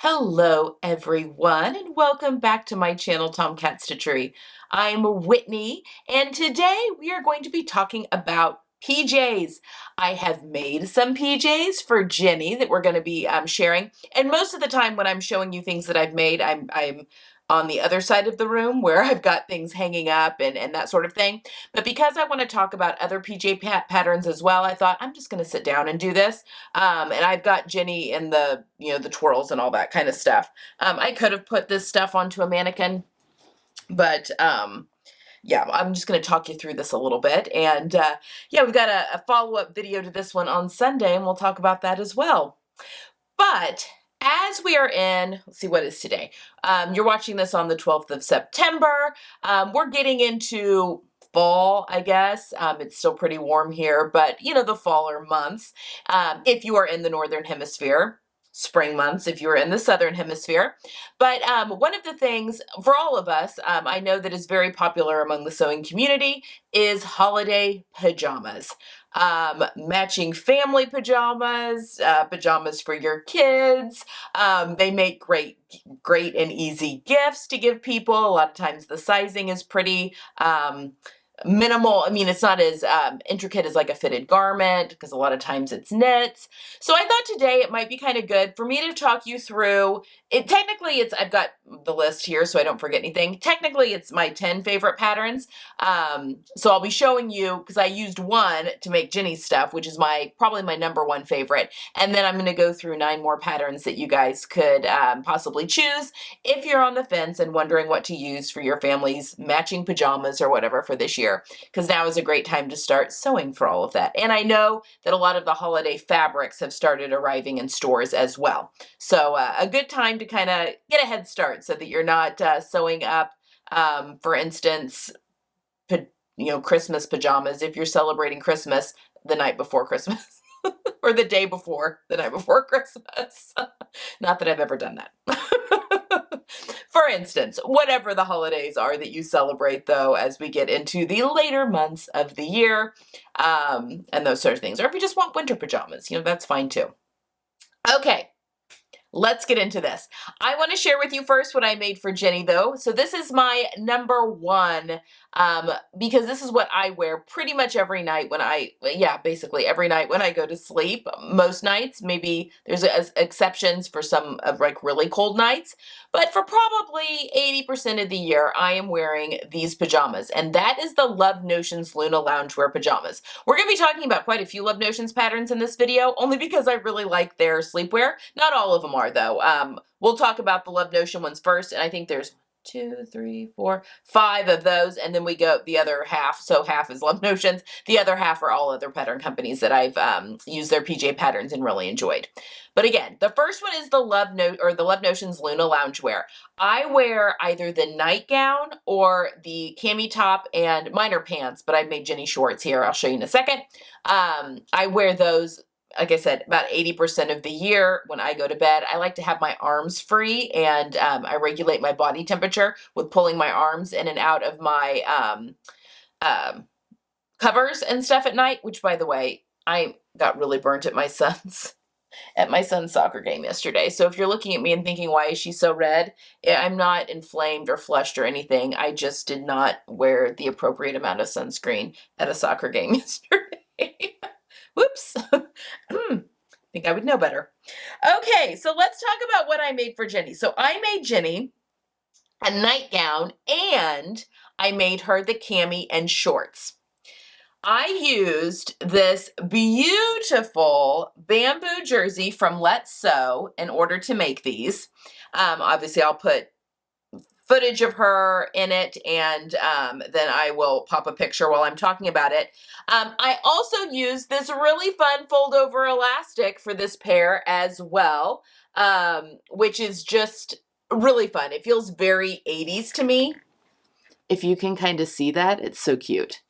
Hello, everyone, and welcome back to my channel, Tomcat Stitchery. I'm Whitney, and today we are going to be talking about PJs. I have made some PJs for Jenny that we're going to be sharing, and most of the time when I'm showing you things that I've made, I'm on the other side of the room where I've got things hanging up and that sort of thing. But because I want to talk about other PJ patterns as well, I thought I'm just going to sit down and do this. And I've got Jenny in the twirls and all that kind of stuff. I could have put this stuff onto a mannequin, but yeah, I'm just going to talk you through this a little bit. And yeah, we've got a follow-up video to this one on Sunday, and we'll talk about that as well. But as we are in, let's see, what is today? You're watching this on the 12th of September. We're getting into fall, I guess. It's still pretty warm here, but the faller months. If you are in the Northern Hemisphere, spring months if you're in the Southern Hemisphere. But one of the things for all of us, I know that is very popular among the sewing community is holiday pajamas. Matching family pajamas, pajamas for your kids. They make great and easy gifts to give people. A lot of times the sizing is pretty minimal. I mean, it's not as intricate as like a fitted garment because a lot of times it's knits. So I thought today it might be kind of good for me to talk you through it. Technically, I've got the list here so I don't forget anything. Technically, it's my 10 favorite patterns. So I'll be showing you, because I used one to make Jenny's stuff, which is probably my number one favorite. And then I'm going to go through 9 more patterns that you guys could possibly choose if you're on the fence and wondering what to use for your family's matching pajamas or whatever for this year, because now is a great time to start sewing for all of that. And I know that a lot of the holiday fabrics have started arriving in stores as well. So a good time to kind of get a head start so that you're not sewing up, for instance, Christmas pajamas if you're celebrating Christmas the night before Christmas or the day before the night before Christmas. Not that I've ever done that. For instance, whatever the holidays are that you celebrate, though, as we get into the later months of the year, and those sort of things. Or if you just want winter pajamas, that's fine too. Okay. Let's get into this. I want to share with you first what I made for Jenny, though. So this is my number one, because this is what I wear pretty much every night basically every night when I go to sleep. Most nights, maybe there's exceptions for some of like really cold nights, but for probably 80% of the year, I am wearing these pajamas, and that is the Love Notions Luna Loungewear pajamas. We're going to be talking about quite a few Love Notions patterns in this video, only because I really like their sleepwear. Not all of them are, though. We'll talk about the Love Notion ones first, and I think there's 2, 3, 4, 5 of those, and then we go the other half. So half is Love Notions. The other half are all other pattern companies that I've used their PJ patterns and really enjoyed. But again, the first one is the Love Notions Luna Loungewear. I wear either the nightgown or the cami top, and mine are pants, but I've made Jenny shorts here. I'll show you in a second. I wear those, like I said, about 80% of the year when I go to bed. I like to have my arms free, and I regulate my body temperature with pulling my arms in and out of my covers and stuff at night, which, by the way, I got really burnt at my son's soccer game yesterday. So if you're looking at me and thinking, why is she so red? I'm not inflamed or flushed or anything. I just did not wear the appropriate amount of sunscreen at a soccer game yesterday. Whoops. Think I would know better. Okay, so let's talk about what I made for Jenny. So I made Jenny a nightgown, and I made her the cami and shorts. I used this beautiful bamboo jersey from Let's Sew in order to make these. Obviously, I'll put footage of her in it, and then I will pop a picture while I'm talking about it. I also used this really fun fold over elastic for this pair as well, which is just really fun. It feels very 80s to me. If you can kind of see that, it's so cute.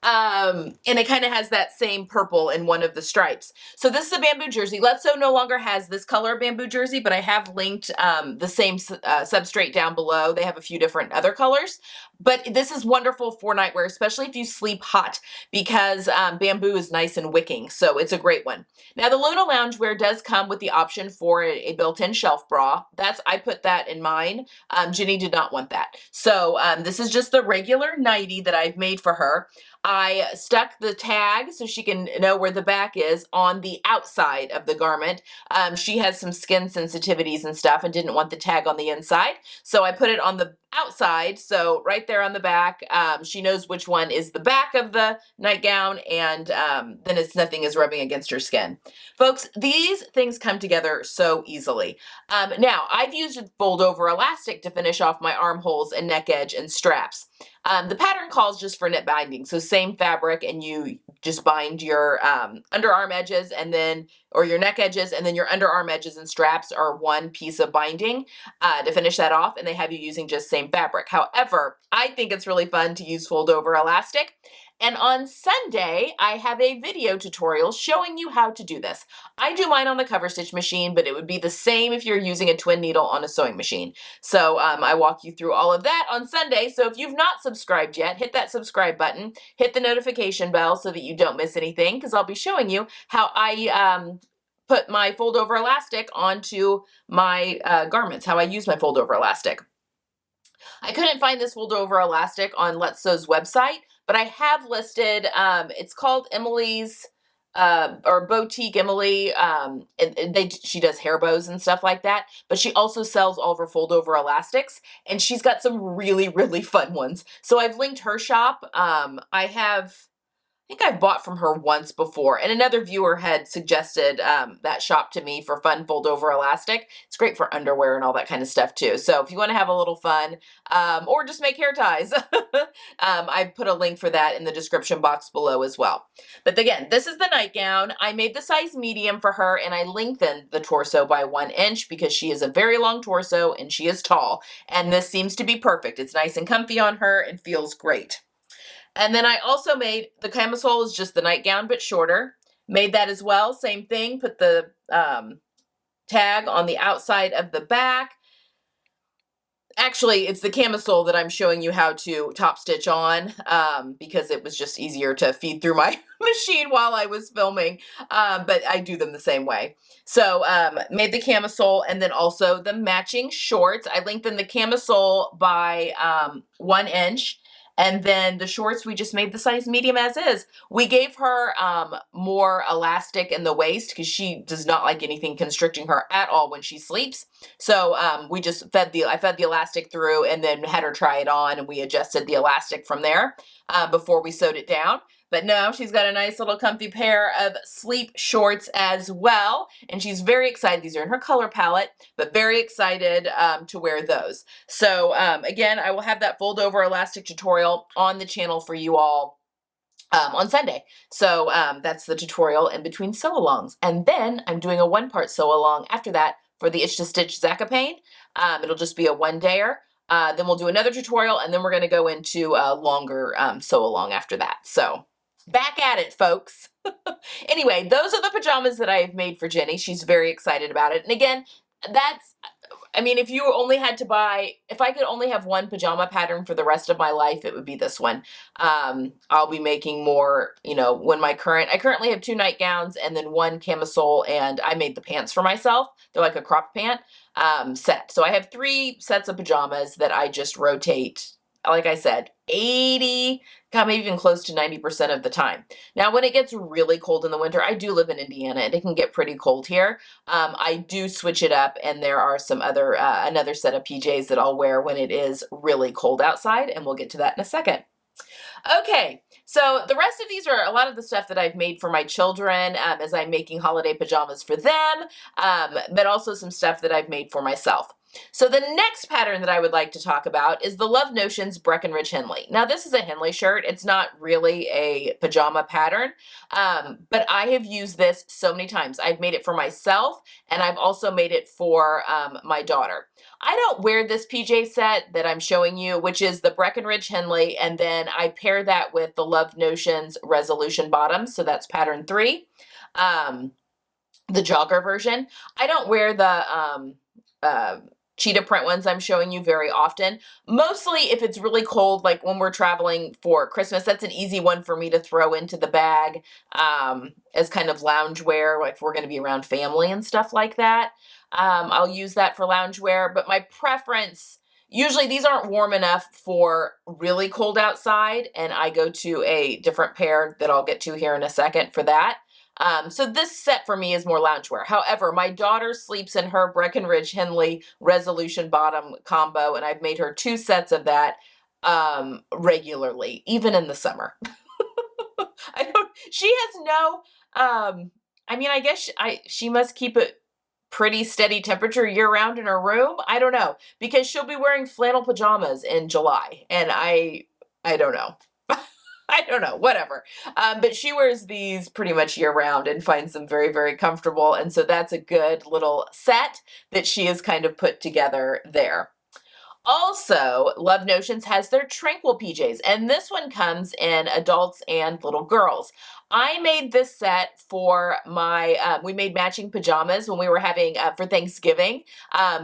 And it kind of has that same purple in one of the stripes. So this is a bamboo jersey. Let's Sew no longer has this color bamboo jersey, but I have linked the same substrate down below. They have a few different other colors, but this is wonderful for nightwear, especially if you sleep hot, because bamboo is nice and wicking. So it's a great one. Now the Luna loungewear does come with the option for a built-in shelf bra. I put that in mine. Jenni did not want that. So this is just the regular nightie that I've made for her. I stuck the tag so she can know where the back is on the outside of the garment. She has some skin sensitivities and stuff and didn't want the tag on the inside. So I put it on the outside, so right there on the back. She knows which one is the back of the nightgown, and then nothing is rubbing against her skin. Folks, these things come together so easily. Now, I've used fold over elastic to finish off my armholes and neck edge and straps. The pattern calls just for knit binding, so same fabric, and you just bind your underarm edges or your neck edges, and then your underarm edges and straps are one piece of binding to finish that off, and they have you using just same fabric. However, I think it's really fun to use fold over elastic. And on Sunday, I have a video tutorial showing you how to do this. I do mine on the cover stitch machine, but it would be the same if you're using a twin needle on a sewing machine. So I walk you through all of that on Sunday. So if you've not subscribed yet, hit that subscribe button, hit the notification bell so that you don't miss anything, because I'll be showing you how I put my fold over elastic onto my garments, how I use my fold over elastic. I couldn't find this fold over elastic on Let's Sew's website, but I have listed, it's called Emily's, or Boutique Emily, and she does hair bows and stuff like that, but she also sells all of her fold over elastics, and she's got some really, really fun ones. So I've linked her shop. I think I've bought from her once before, and another viewer had suggested that shop to me for fun fold over elastic. It's great for underwear and all that kind of stuff too. So if you want to have a little fun, or just make hair ties, I put a link for that in the description box below as well. But again, this is the nightgown. I made the size medium for her, and I lengthened the torso by 1 inch because she is a very long torso and she is tall, and this seems to be perfect. It's nice and comfy on her and feels great. And then I also made the camisole is just the nightgown, but shorter. Made that as well. Same thing. Put the tag on the outside of the back. Actually, it's the camisole that I'm showing you how to top stitch on because it was just easier to feed through my machine while I was filming, but I do them the same way. So made the camisole and then also the matching shorts. I lengthened the camisole by 1 inch. And then the shorts, we just made the size medium as is. We gave her more elastic in the waist because she does not like anything constricting her at all when she sleeps. So we just I fed the elastic through and then had her try it on, and we adjusted the elastic from there before we sewed it down. But now she's got a nice little comfy pair of sleep shorts as well. And she's very excited. These are in her color palette, but very excited to wear those. So again, I will have that fold over elastic tutorial on the channel for you all on Sunday. So that's the tutorial in between sew-alongs. And then I'm doing a 1-part sew-along after that for the Itch to Stitch Zakapane. It'll just be a 1-dayer. Then we'll do another tutorial, and then we're going to go into a longer sew-along after that. So back at it, folks. Anyway, those are the pajamas that I've made for Jenni. She's very excited about it. And again, if you only had to if I could only have one pajama pattern for the rest of my life, it would be this one. I'll be making more, I currently have 2 nightgowns and then 1 camisole, and I made the pants for myself. They're like a crop pant set. So I have 3 sets of pajamas that I just rotate, like I said, 80, maybe even close to 90% of the time. Now, when it gets really cold in the winter, I do live in Indiana and it can get pretty cold here. I do switch it up, and there are some another set of PJs that I'll wear when it is really cold outside, and we'll get to that in a second. Okay, so the rest of these are a lot of the stuff that I've made for my children as I'm making holiday pajamas for them, but also some stuff that I've made for myself. So the next pattern that I would like to talk about is the Love Notions Breckenridge Henley. Now this is a Henley shirt. It's not really a pajama pattern, but I have used this so many times. I've made it for myself and I've also made it for my daughter. I don't wear this PJ set that I'm showing you, which is the Breckenridge Henley, and then I pair that with the Love Notions Resolution bottoms, so that's pattern 3. The jogger version. I don't wear the cheetah print ones I'm showing you very often. Mostly if it's really cold, like when we're traveling for Christmas, that's an easy one for me to throw into the bag as kind of loungewear, like if we're going to be around family and stuff like that. I'll use that for loungewear, but my preference, usually these aren't warm enough for really cold outside, and I go to a different pair that I'll get to here in a second for that. So this set for me is more loungewear. However, my daughter sleeps in her Breckenridge Henley Resolution bottom combo, and I've made her 2 sets of that regularly, even in the summer. She has no, I mean, I guess she must keep it pretty steady temperature year round in her room. I don't know, because she'll be wearing flannel pajamas in July, and I don't know. I don't know, whatever. But she wears these pretty much year round and finds them very, very comfortable. And so that's a good little set that she has kind of put together there. Also, Love Notions has their Tranquil PJs, and this one comes in adults and little girls. I made this set for my, we made matching pajamas when we were having, for Thanksgiving.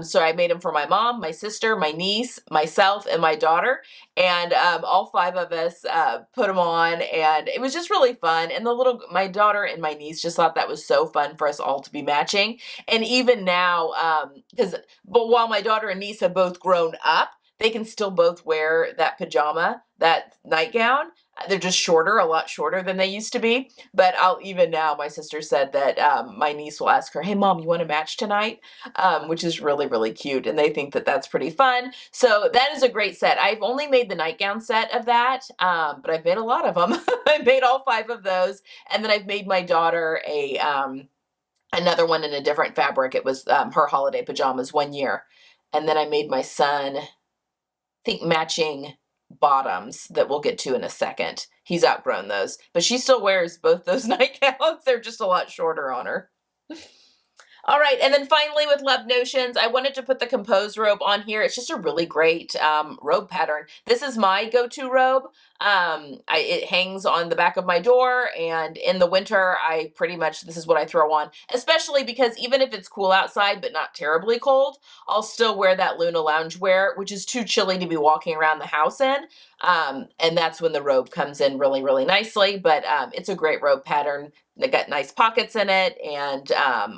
So I made them for my mom, my sister, my niece, myself, and my daughter. And all 5 of us put them on, and it was just really fun. And my daughter and my niece just thought that was so fun for us all to be matching. And even now, but while my daughter and niece have both grown up, they can still both wear that pajama, that nightgown. They're just shorter, a lot shorter than they used to be. But even now, my sister said that my niece will ask her, "Hey, Mom, you want to match tonight?" Which is really, really cute. And they think that that's pretty fun. So that is a great set. I've only made the nightgown set of that, but I've made a lot of them. I made all 5 of those. And then I've made my daughter another one in a different fabric. It was her holiday pajamas one year. And then I made my son, I think, matching bottoms that we'll get to in a second. He's outgrown those, but she still wears both those nightgowns. They're just a lot shorter on her. All right, and then finally with Love Notions, I wanted to put the Compose robe on here. It's just a really great robe pattern. This is my go-to robe. It hangs on the back of my door, and in the winter, this is what I throw on, especially because even if it's cool outside, but not terribly cold, I'll still wear that Luna loungewear, which is too chilly to be walking around the house in. And that's when the robe comes in really, really nicely, but it's a great robe pattern. They got nice pockets in it, and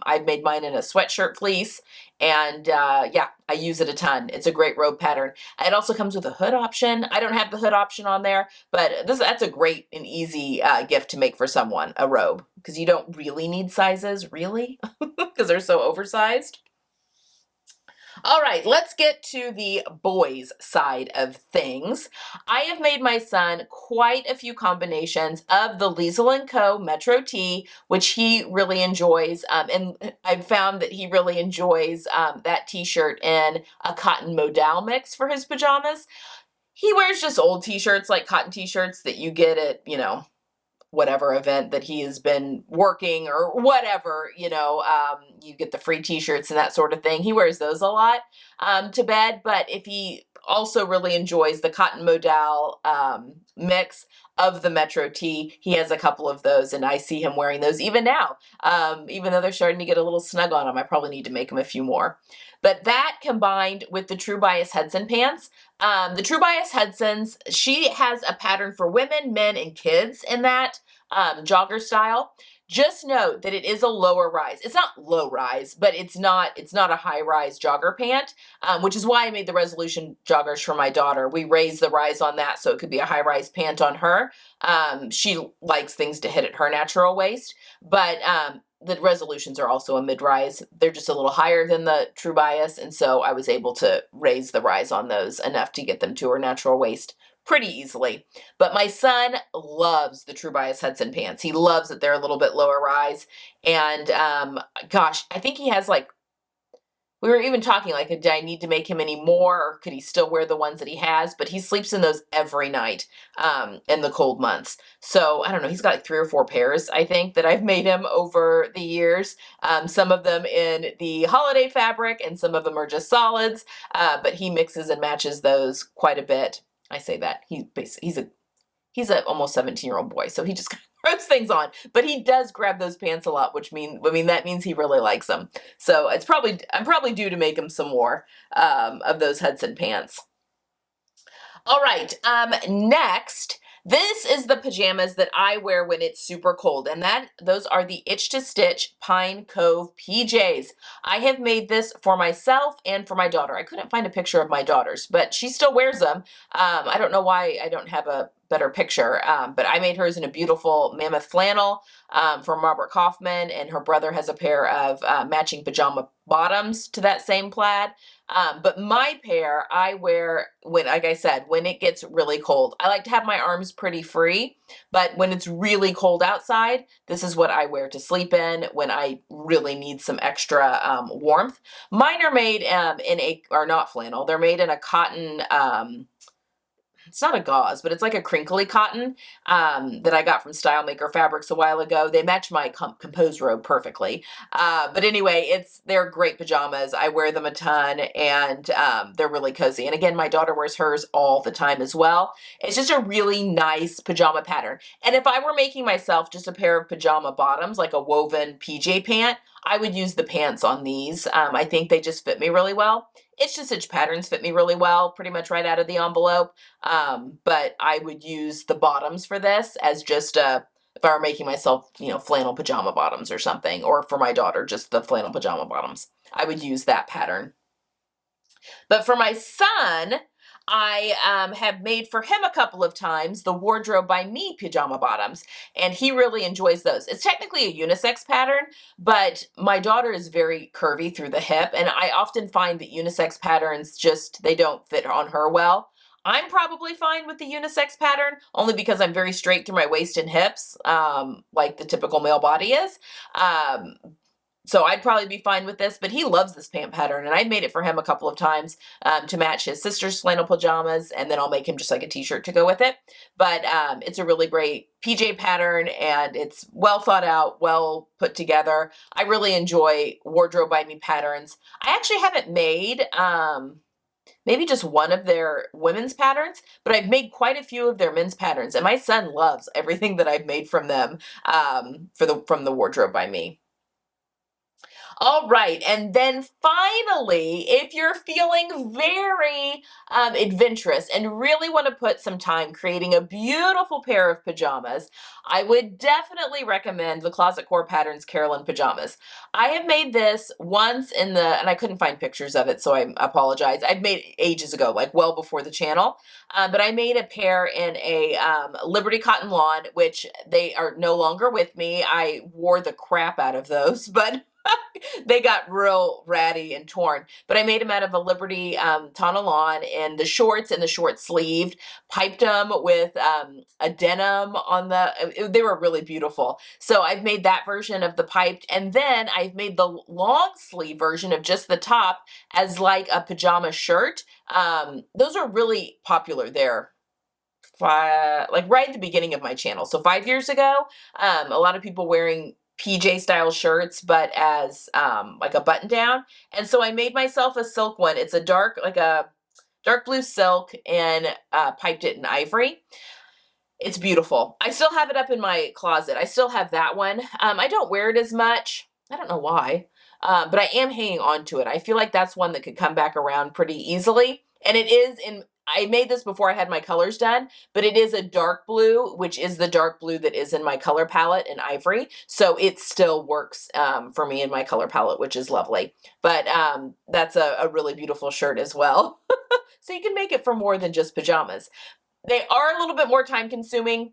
I've made mine in a sweatshirt fleece, and yeah, I use it a ton. It's a great robe pattern. It also comes with a hood option. I don't have the hood option on there, but that's a great and easy gift to make for someone, a robe, because you don't really need sizes, really, because they're so oversized. All right, let's get to the boys' side of things. I have made my son quite a few combinations of the Liesl & Co. Metro Tee, which he really enjoys, and I've found that he really enjoys that t-shirt in a cotton modal mix for his pajamas. He wears just old t-shirts, like cotton t-shirts that you get at, whatever event that he has been working or whatever, you get the free t-shirts and that sort of thing. He wears those a lot to bed, but if he also really enjoys the cotton modal mix of the Metro Tee, he has a couple of those, and I see him wearing those even now. Even though they're starting to get a little snug on him, I probably need to make him a few more. But that combined with the True Bias Hudson pants, the True Bias Hudsons, she has a pattern for women, men, and kids in that jogger style. Just note that it is a lower rise. It's not low rise, but it's not a high rise jogger pant, which is why I made the Resolution joggers for my daughter. We raised the rise on that so it could be a high rise pant on her. She likes things to hit at her natural waist, but the Resolutions are also a mid-rise. They're just a little higher than the True Bias, and so I was able to raise the rise on those enough to get them to her natural waist pretty easily. But my son loves the True Bias Hudson pants. He loves that they're a little bit lower rise, and gosh, I think he has like we were even talking like, do I need to make him any more, or could he still wear the ones that he has? But he sleeps in those every night in the cold months. So I don't know, he's got like 3 or 4 pairs, I think, that I've made him over the years. Some of them in the holiday fabric and some of them are just solids, but he mixes and matches those quite a bit. I say that, he's a almost 17-year-old boy, so he just kind of throws things on, but he does grab those pants a lot, that means he really likes them. So I'm probably due to make him some more of those Hudson pants. All right, next, this is the pajamas that I wear when it's super cold, and those are the Itch to Stitch Pine Cove PJs. I have made this for myself and for my daughter. I couldn't find a picture of my daughter's, but she still wears them. I don't know why I don't have a better picture, but I made hers in a beautiful mammoth flannel from Robert Kaufman, and her brother has a pair of matching pajama bottoms to that same plaid. But my pair I wear when, like I said, when it gets really cold. I like to have my arms pretty free, but when it's really cold outside, this is what I wear to sleep in when I really need some extra warmth. Mine are made or not flannel, they're made in a cotton, it's not a gauze, but it's like a crinkly cotton that I got from Style Maker Fabrics a while ago. They match my Compose robe perfectly. But anyway, they're great pajamas. I wear them a ton, and they're really cozy. And again, my daughter wears hers all the time as well. It's just a really nice pajama pattern. And if I were making myself just a pair of pajama bottoms, like a woven PJ pant, I would use the pants on these. I think they just fit me really well. Itch to Stitch patterns fit me really well, pretty much right out of the envelope. But I would use the bottoms for this as just if I were making myself, flannel pajama bottoms or something, or for my daughter, just the flannel pajama bottoms. I would use that pattern. But for my son, I have made for him a couple of times the Wardrobe by Me pajama bottoms, and he really enjoys those. It's technically a unisex pattern, but my daughter is very curvy through the hip, and I often find that unisex patterns they don't fit on her well. I'm probably fine with the unisex pattern, only because I'm very straight through my waist and hips, like the typical male body is. So I'd probably be fine with this, but he loves this pant pattern, and I made it for him a couple of times to match his sister's flannel pajamas, and then I'll make him just like a t-shirt to go with it. But it's a really great PJ pattern, and it's well thought out, well put together. I really enjoy Wardrobe by Me patterns. I actually haven't made maybe just one of their women's patterns, but I've made quite a few of their men's patterns, and my son loves everything that I've made from them from the Wardrobe by Me. All right, and then finally, if you're feeling very adventurous and really want to put some time creating a beautiful pair of pajamas, I would definitely recommend the Closet Core Patterns Carolyn pajamas. I have made this once and I couldn't find pictures of it, so I apologize. I've made it ages ago, like well before the channel, but I made a pair in a Liberty Cotton Lawn, which they are no longer with me. I wore the crap out of those, but they got real ratty and torn, but I made them out of a Liberty Tana Lawn in the shorts and the short sleeved, piped them with a denim on they were really beautiful. So I've made that version of the piped, and then I've made the long sleeve version of just the top as like a pajama shirt. Those are really popular there. Like right at the beginning of my channel. So 5 years ago, a lot of people wearing PJ style shirts, but as like a button down. And so I made myself a silk one. It's a dark blue silk, and piped it in ivory. It's beautiful. I still have it up in my closet. I still have that one. I don't wear it as much. I don't know why, but I am hanging on to it. I feel like that's one that could come back around pretty easily. And I made this before I had my colors done, but it is a dark blue, which is the dark blue that is in my color palette in ivory. So it still works for me in my color palette, which is lovely. But that's a really beautiful shirt as well. So you can make it for more than just pajamas. They are a little bit more time consuming,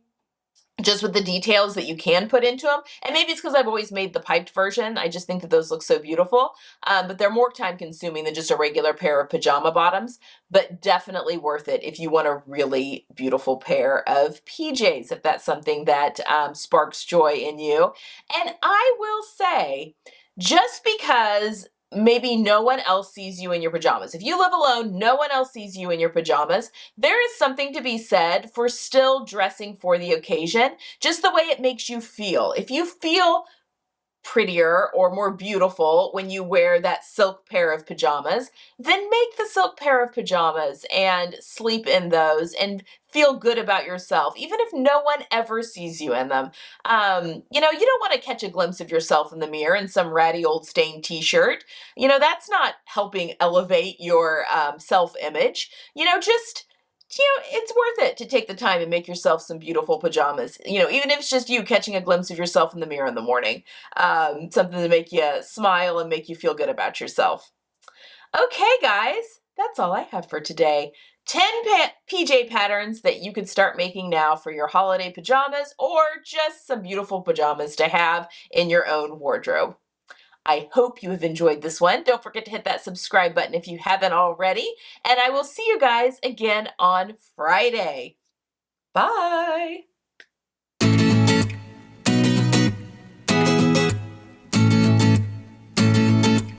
just with the details that you can put into them. And maybe it's because I've always made the piped version. I just think that those look so beautiful. But they're more time consuming than just a regular pair of pajama bottoms, but definitely worth it if you want a really beautiful pair of PJs, if that's something that sparks joy in you. And I will say, just because maybe no one else sees you in your pajamas. If you live alone, no one else sees you in your pajamas. There is something to be said for still dressing for the occasion, just the way it makes you feel. If you feel prettier or more beautiful when you wear that silk pair of pajamas, then make the silk pair of pajamas and sleep in those and feel good about yourself, even if no one ever sees you in them. You don't want to catch a glimpse of yourself in the mirror in some ratty old stained t-shirt. That's not helping elevate your self-image. It's worth it to take the time and make yourself some beautiful pajamas. Even if it's just you catching a glimpse of yourself in the mirror in the morning. Something to make you smile and make you feel good about yourself. Okay, guys, that's all I have for today. 10 PJ patterns that you could start making now for your holiday pajamas or just some beautiful pajamas to have in your own wardrobe. I hope you have enjoyed this one. Don't forget to hit that subscribe button if you haven't already, and I will see you guys again on Friday. Bye.